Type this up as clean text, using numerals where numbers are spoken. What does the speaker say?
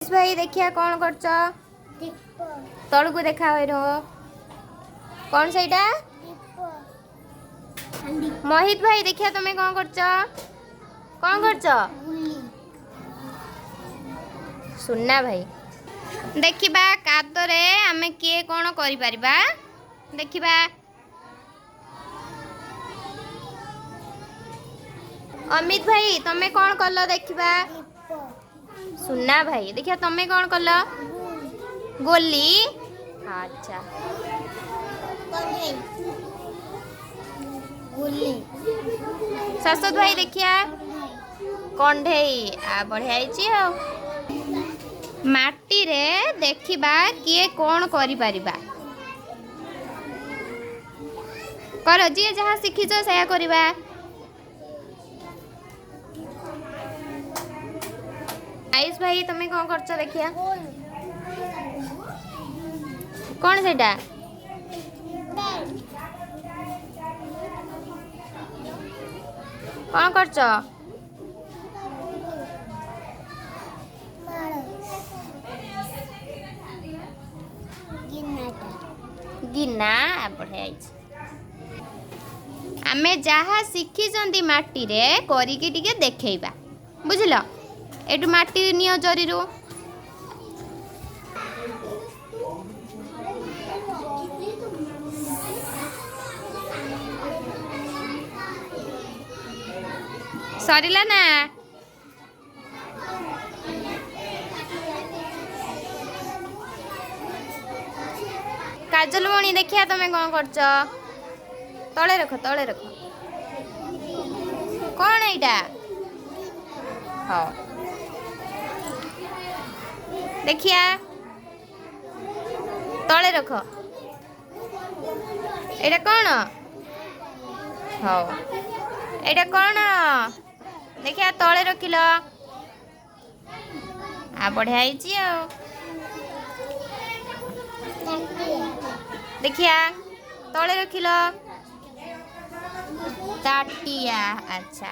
भाई देखिया कौन करछ तल को देखा होई रहो कौन सहीटा मोहित भाई देखिया तुम्हें कौन करछ सुनना भाई देखिबा कादरे आमे किए कौन करि परिबा देखिबा अमित भाई तुम्हें कौन कल देखिबा सुनना भाई देखिया तुम्हें कौन कल गोली अच्छा शाश्वत भाई देखिया कंढेई आ बढ़िया माटी रे देखिबा किए कौन करि परिबा कर जी जहाँ शिखिच से करबा आयुष भाई तुम्हें कौन करछ देखिया कौन सेटा कौन करछ गिना बढ़िया आमे जहाँ शिखी माटी रे करिकी टिके देखैबा बुझल एटू माटी नियो जरीरू सरिला ना काजल मणि देखिया तुम्हें कौन करछ तले रख कौन एटा हाँ देखिया तले रख एटा कौन हाँ एटा कौन देखिया तले रखिल आ बढ़िया देखिया तले रखिल ताटिया अच्छा